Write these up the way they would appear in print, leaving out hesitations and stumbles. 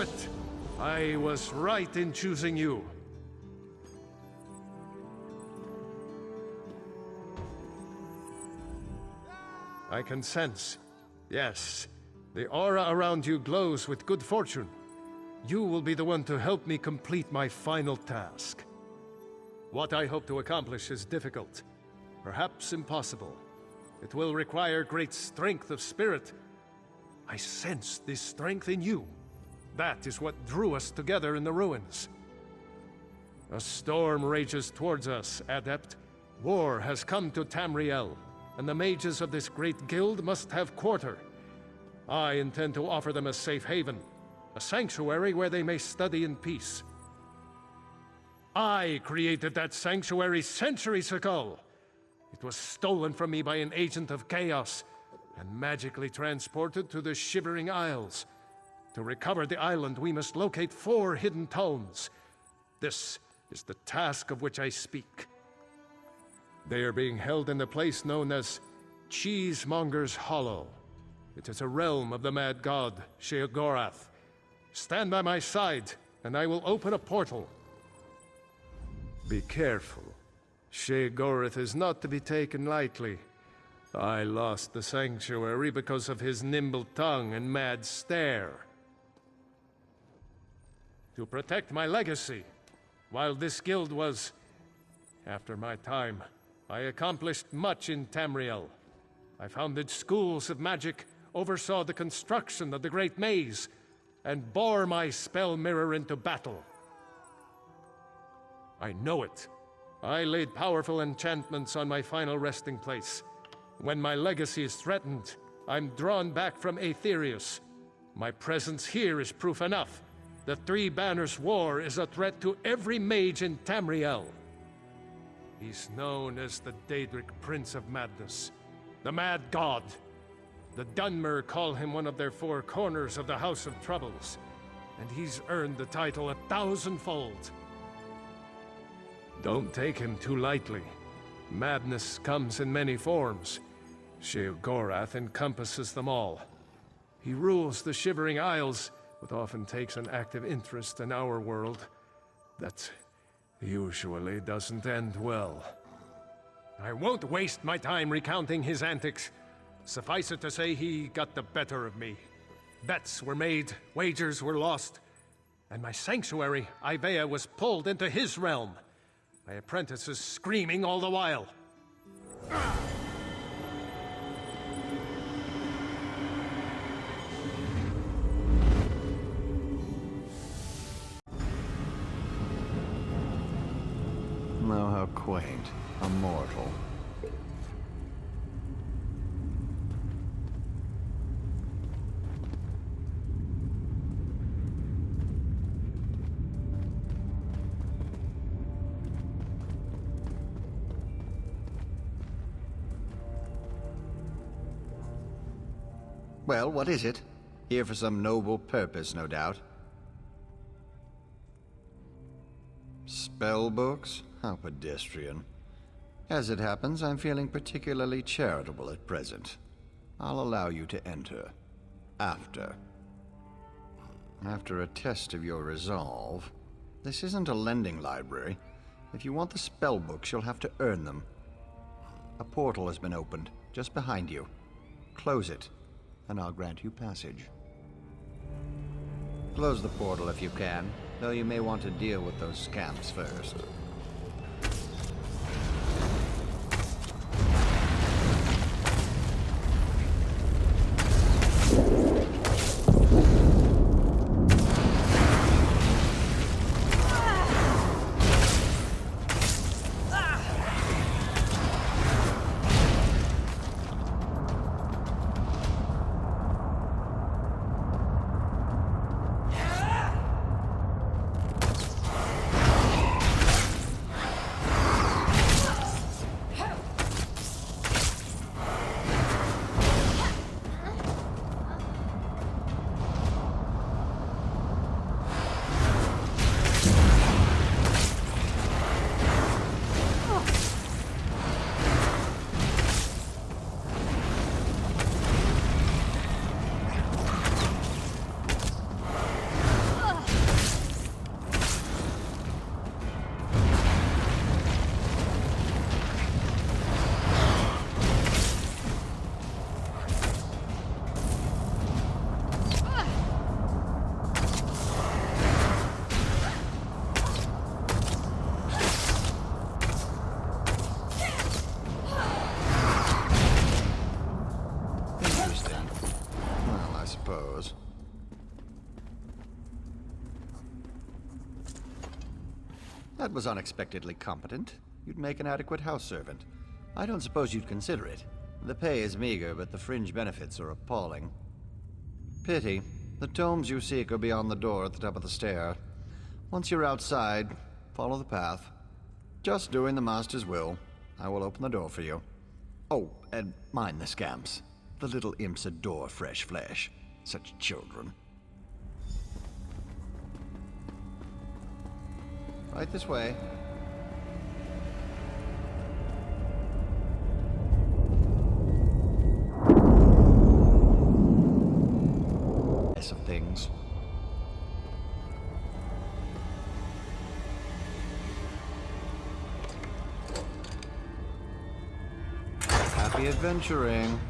knew it! I was right in choosing you. I can sense. Yes, the aura around you glows with good fortune. You will be the one to help me complete my final task. What I hope to accomplish is difficult, perhaps impossible. It will require great strength of spirit. I sense this strength in you. That is what drew us together in the ruins. A storm rages towards us, Adept. War has come to Tamriel, and the mages of this great guild must have quarter. I intend to offer them a safe haven, a sanctuary where they may study in peace. I created that sanctuary centuries ago. It was stolen from me by an agent of chaos and magically transported to the Shivering Isles. To recover the island, we must locate 4 hidden tomes. This is the task of which I speak. They are being held in the place known as Cheesemonger's Hollow. It is a realm of the mad god, Sheogorath. Stand by my side, and I will open a portal. Be careful. Sheogorath is not to be taken lightly. I lost the sanctuary because of his nimble tongue and mad stare. To protect my legacy, while this guild was after my time, I accomplished much in Tamriel. I founded schools of magic, oversaw the construction of the Great Maze, and bore my spell mirror into battle. I know it. I laid powerful enchantments on my final resting place. When my legacy is threatened, I'm drawn back from Aetherius. My presence here is proof enough. The Three Banners War is a threat to every mage in Tamriel. He's known as the Daedric Prince of Madness, the Mad God. The Dunmer call him one of their 4 corners of the House of Troubles, and he's earned the title 1,000-fold. Don't take him too lightly. Madness comes in many forms. Sheogorath encompasses them all. He rules the Shivering Isles, but often takes an active interest in our world. That usually doesn't end well. I won't waste my time recounting his antics. Suffice it to say, he got the better of me. Bets were made, wagers were lost, and my sanctuary, Ivea, was pulled into his realm. My apprentices screaming all the while. Oh, how quaint. A mortal. Well, what is it? Here for some noble purpose, no doubt. Spell books? How pedestrian. As it happens, I'm feeling particularly charitable at present. I'll allow you to enter. After a test of your resolve. This isn't a lending library. If you want the spell books, you'll have to earn them. A portal has been opened, just behind you. Close it, and I'll grant you passage. Close the portal if you can, though you may want to deal with those scamps first. That was unexpectedly competent. You'd make an adequate house servant. I don't suppose you'd consider it. The pay is meager, but the fringe benefits are appalling. Pity. The tomes you seek are beyond the door at the top of the stair. Once you're outside, follow the path. Just doing the Master's will. I will open the door for you. Oh, and mind the scamps. The little imps adore fresh flesh. Such children. Right this way. Of things. Happy adventuring.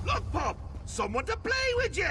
Look, Pop! Someone to play with you!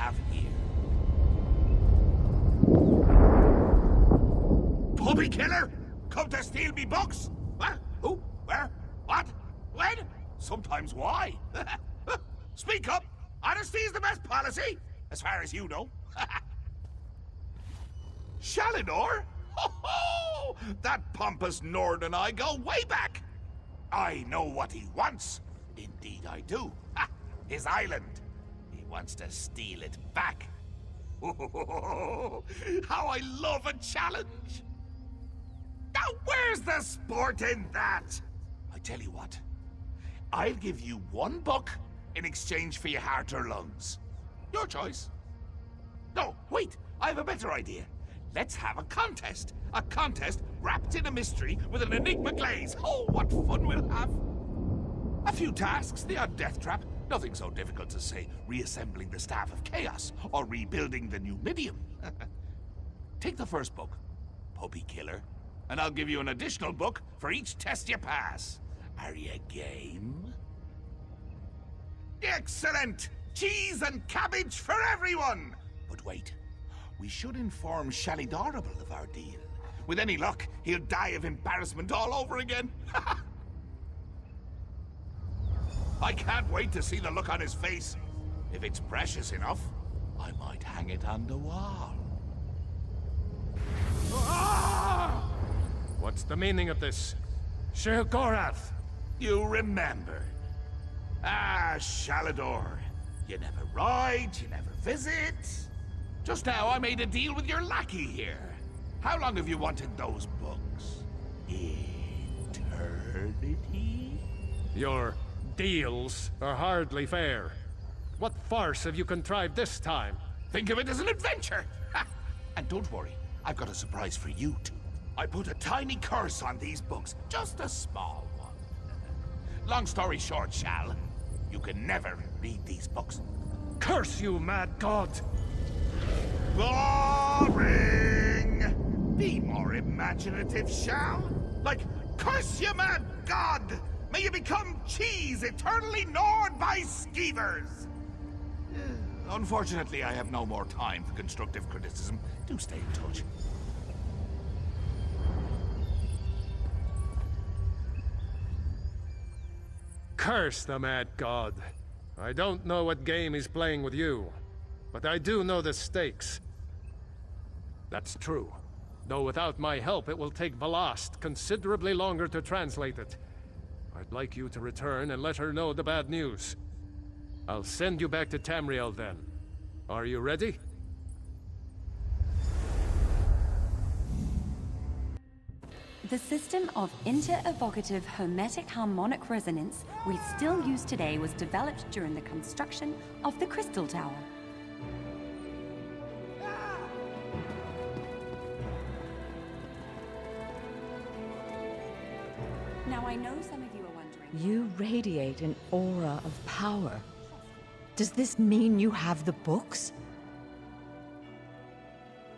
have here. Puppy killer? Come to steal me books? What? Who? Where? What? When? Sometimes why? Speak up! Honesty is the best policy, as far as you know. Shalidor? Ho ho! That pompous Nord and I go way back. I know what he wants. Indeed I do. Ha! His island. He wants to steal it back. How I love a challenge! Now where's the sport in that? I tell you what. I'll give you one book in exchange for your heart or lungs. Your choice. No, wait. I have a better idea. Let's have a contest. A contest wrapped in a mystery with an enigma glaze. Oh, what fun we'll have. A few tasks, the odd death trap. Nothing so difficult to say reassembling the Staff of Chaos or rebuilding the Numidium. Take the first book, Puppy Killer, and I'll give you an additional book for each test you pass. Are you game? Excellent! Cheese and cabbage for everyone! But wait, we should inform Shalidorable of our deal. With any luck, he'll die of embarrassment all over again. I can't wait to see the look on his face. If it's precious enough, I might hang it on the wall. Ah! What's the meaning of this? Sheogorath! You remembered. Ah, Shalidor. You never ride, you never visit. Just now I made a deal with your lackey here. How long have you wanted those books? Eternity? Your deals are hardly fair. What farce have you contrived this time? Think of it as an adventure! Ha! And don't worry, I've got a surprise for you too. I put a tiny curse on these books, just a small one. Long story short, Shal, you can never read these books. Curse you, mad god! Boring! Be more imaginative, Shal. Like, curse you, mad god! May you become cheese eternally gnawed by skeevers! Unfortunately, I have no more time for constructive criticism. Do stay in touch. Curse the mad god. I don't know what game he's playing with you, but I do know the stakes. That's true. Though without my help, it will take Velast considerably longer to translate it. I'd like you to return and let her know the bad news. I'll send you back to Tamriel then. Are you ready? The system of inter-evocative hermetic harmonic resonance we still use today was developed during the construction of the Crystal Tower. Now I know some of you are wondering... You radiate an aura of power. Does this mean you have the books?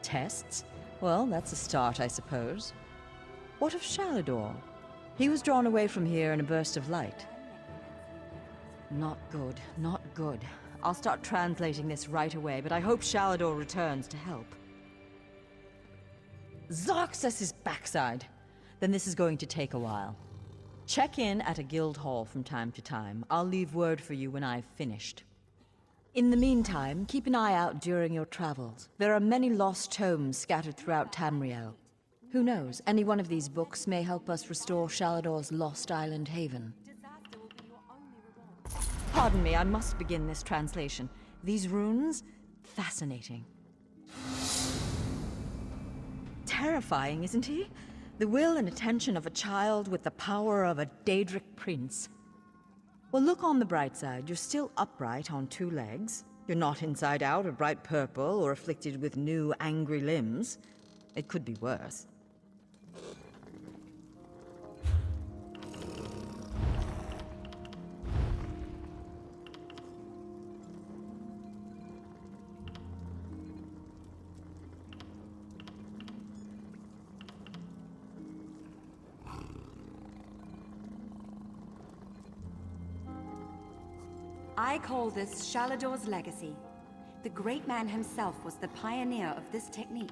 Tests? Well, that's a start, I suppose. What of Shalidor? He was drawn away from here in a burst of light. Not good, not good. I'll start translating this right away, but I hope Shalidor returns to help. Zarxus' backside! Then this is going to take a while. Check in at a guild hall from time to time. I'll leave word for you when I've finished. In the meantime, keep an eye out during your travels. There are many lost tomes scattered throughout Tamriel. Who knows, any one of these books may help us restore Shalidor's lost island haven. Pardon me, I must begin this translation. These runes? Fascinating. Terrifying, isn't he? The will and attention of a child with the power of a Daedric prince. Well, look on the bright side. You're still upright on 2 legs. You're not inside out or bright purple or afflicted with new angry limbs. It could be worse. I call this Shalidor's legacy. The great man himself was the pioneer of this technique.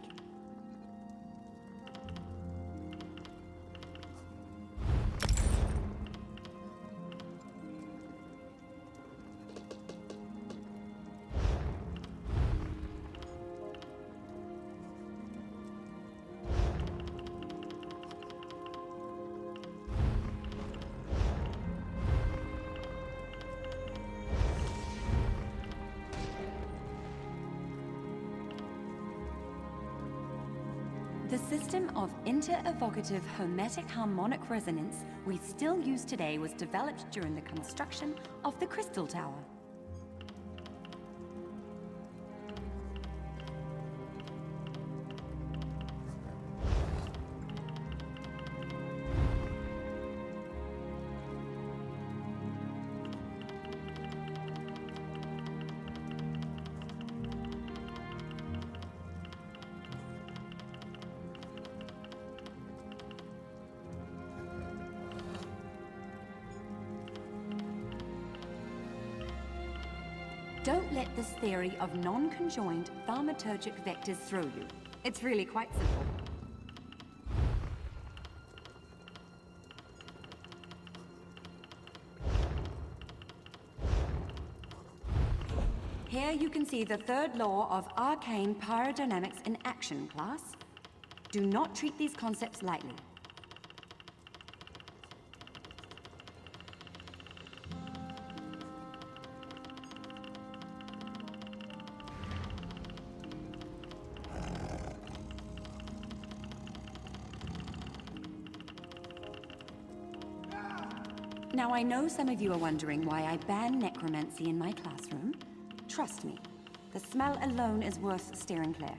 The system of inter-evocative hermetic harmonic resonance we still use today was developed during the construction of the Crystal Tower. Don't let this theory of non-conjoined thaumaturgic vectors throw you. It's really quite simple. Here you can see the third law of arcane pyrodynamics in action, class. Do not treat these concepts lightly. Now, I know some of you are wondering why I ban necromancy in my classroom. Trust me, the smell alone is worth steering clear.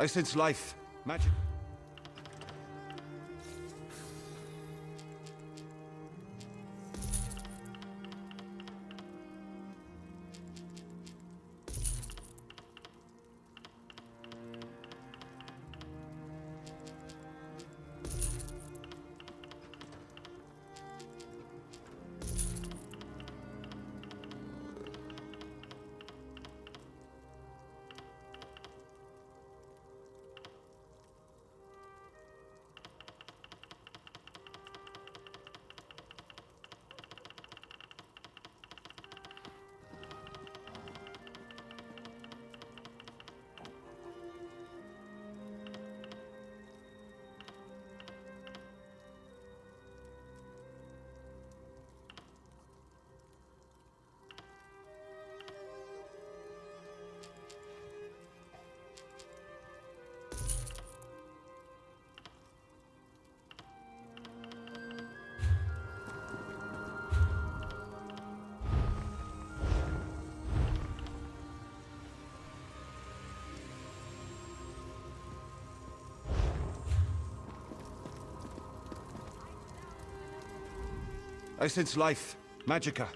I sense life, magic. I sense life, magica.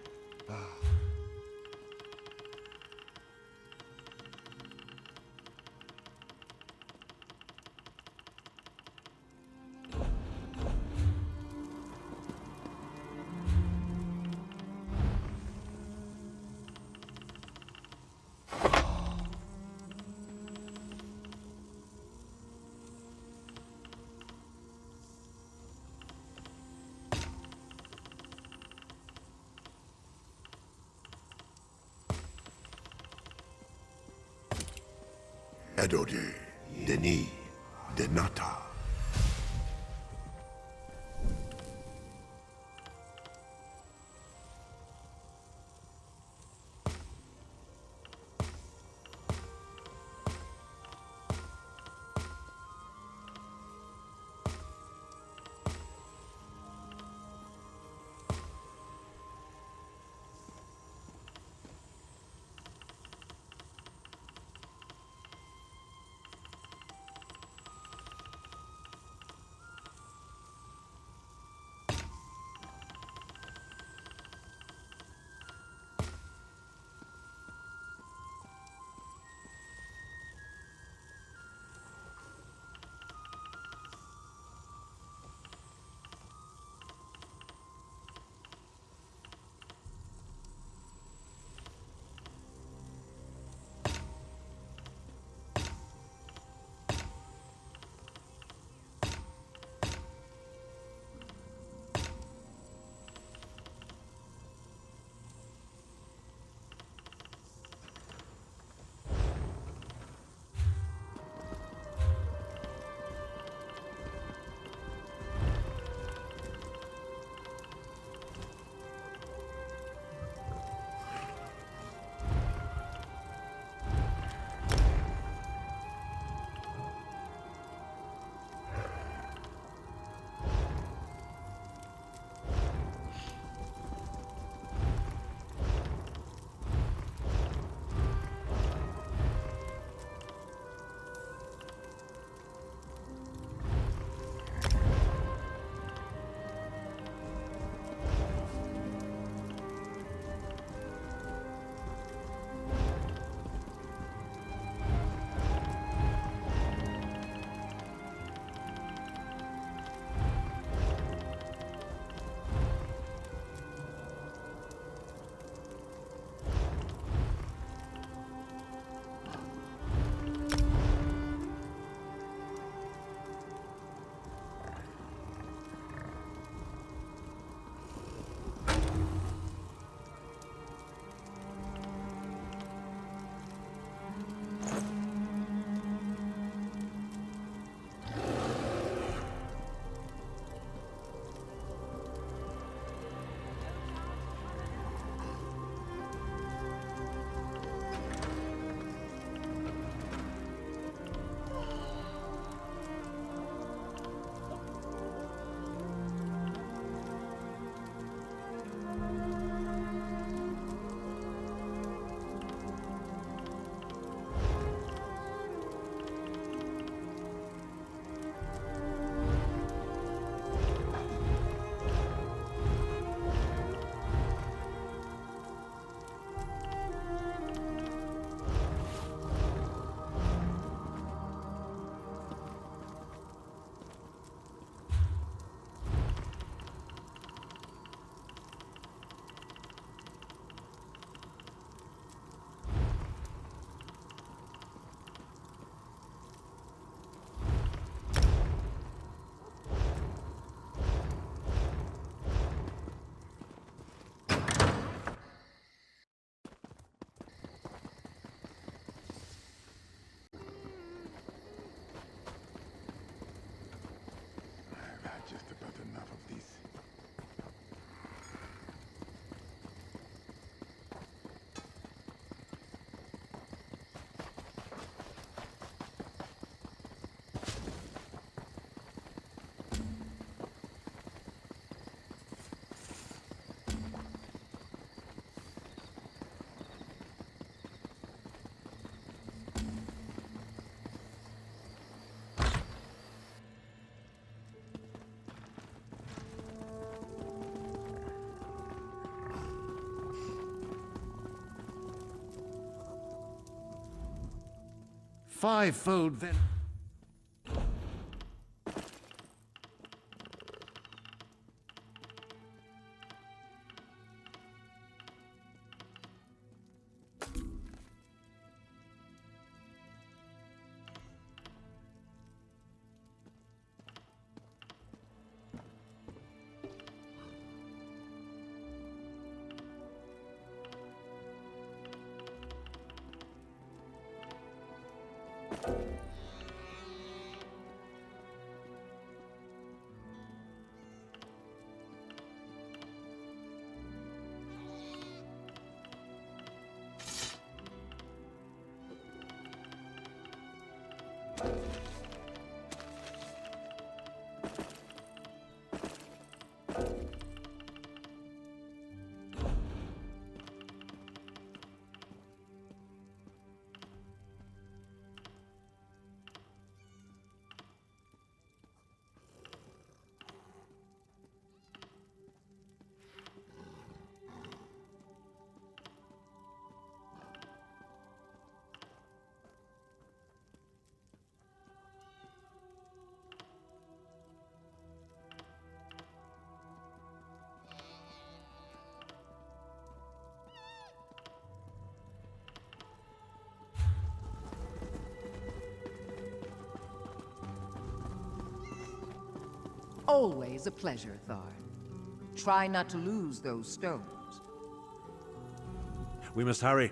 Edode, Denis, Denata. fivefold then. Always a pleasure, Thar. Try not to lose those stones. We must hurry.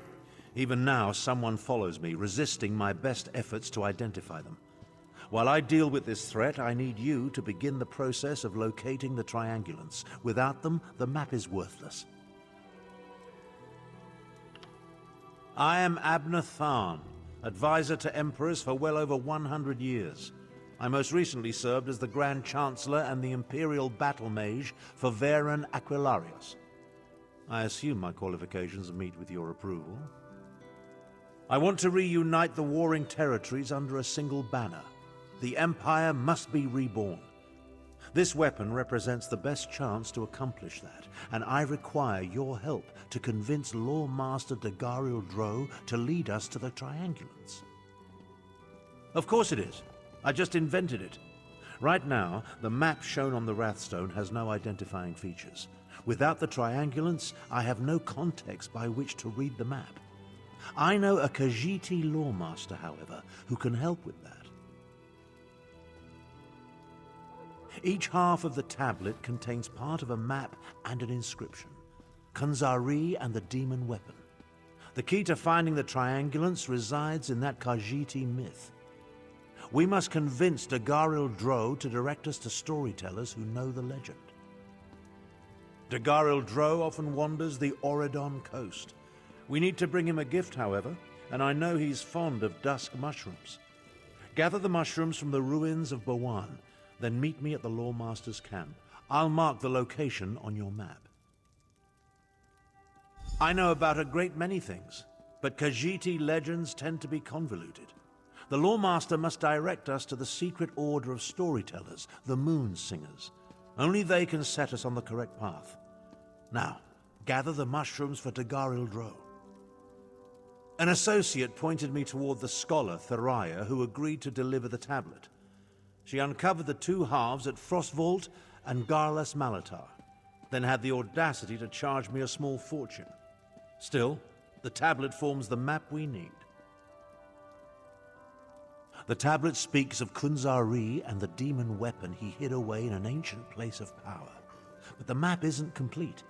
Even now, someone follows me, resisting my best efforts to identify them. While I deal with this threat, I need you to begin the process of locating the triangulants. Without them, the map is worthless. I am Abner Tharn, advisor to emperors for well over 100 years. I most recently served as the Grand Chancellor and the Imperial Battle Mage for Varen Aquilarius. I assume my qualifications meet with your approval. I want to reunite the warring territories under a single banner. The Empire must be reborn. This weapon represents the best chance to accomplish that, and I require your help to convince Lore Master Dagariel Dro to lead us to the Triangulants. Of course it is. I just invented it. Right now, the map shown on the Wrathstone has no identifying features. Without the Triangulants, I have no context by which to read the map. I know a Khajiiti Loremaster, however, who can help with that. Each half of the tablet contains part of a map and an inscription. Kunzari and the Demon Weapon. The key to finding the Triangulants resides in that Khajiiti myth. We must convince Dagariel Dro to direct us to storytellers who know the legend. Dagariel Dro often wanders the Auridon coast. We need to bring him a gift, however, and I know he's fond of dusk mushrooms. Gather the mushrooms from the ruins of Bawan, then meet me at the Loremaster's camp. I'll mark the location on your map. I know about a great many things, but Khajiiti legends tend to be convoluted. The Loremaster must direct us to the secret order of storytellers, the Moon Singers. Only they can set us on the correct path. Now, gather the mushrooms for Dagariel Dro. An associate pointed me toward the scholar, Thariah, who agreed to deliver the tablet. She uncovered the two halves at Frostvault and Garlas Malatar, then had the audacity to charge me a small fortune. Still, the tablet forms the map we need. The tablet speaks of Kunzari and the demon weapon he hid away in an ancient place of power. But the map isn't complete.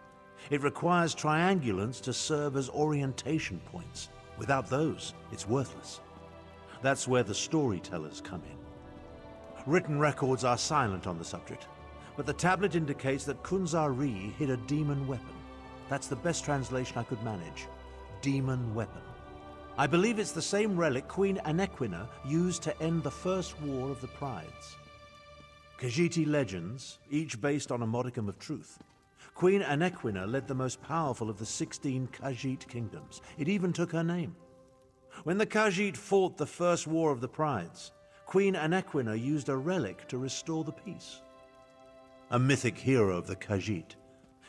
It requires triangulants to serve as orientation points. Without those, it's worthless. That's where the storytellers come in. Written records are silent on the subject, but the tablet indicates that Kunzari hid a demon weapon. That's the best translation I could manage. Demon weapon. I believe it's the same relic Queen Anequina used to end the First War of the Prides. Khajiiti legends, each based on a modicum of truth. Queen Anequina led the most powerful of the 16 Khajiit kingdoms. It even took her name. When the Khajiit fought the First War of the Prides, Queen Anequina used a relic to restore the peace. A mythic hero of the Khajiit.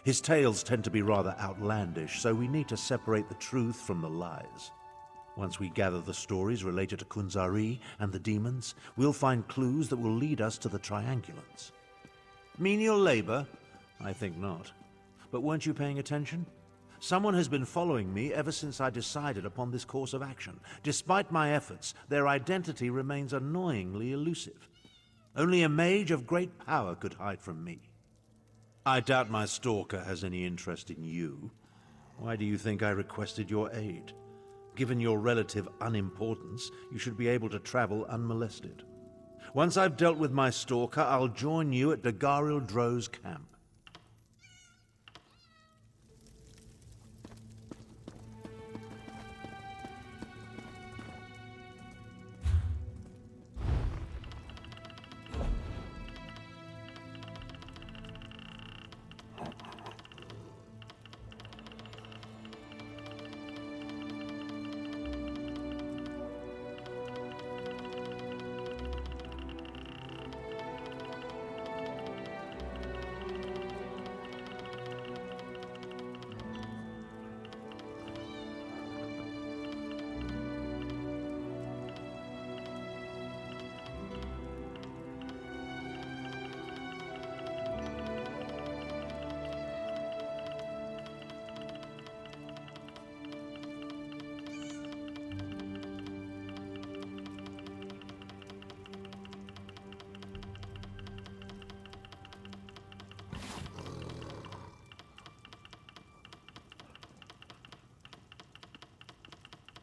His tales tend to be rather outlandish, so we need to separate the truth from the lies. Once we gather the stories related to Kunzari and the demons, we'll find clues that will lead us to the triangulants. Menial labor? I think not. But weren't you paying attention? Someone has been following me ever since I decided upon this course of action. Despite my efforts, their identity remains annoyingly elusive. Only a mage of great power could hide from me. I doubt my stalker has any interest in you. Why do you think I requested your aid? Given your relative unimportance, you should be able to travel unmolested. Once I've dealt with my stalker, I'll join you at Dagaril Dro's camp.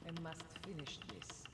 I must finish this.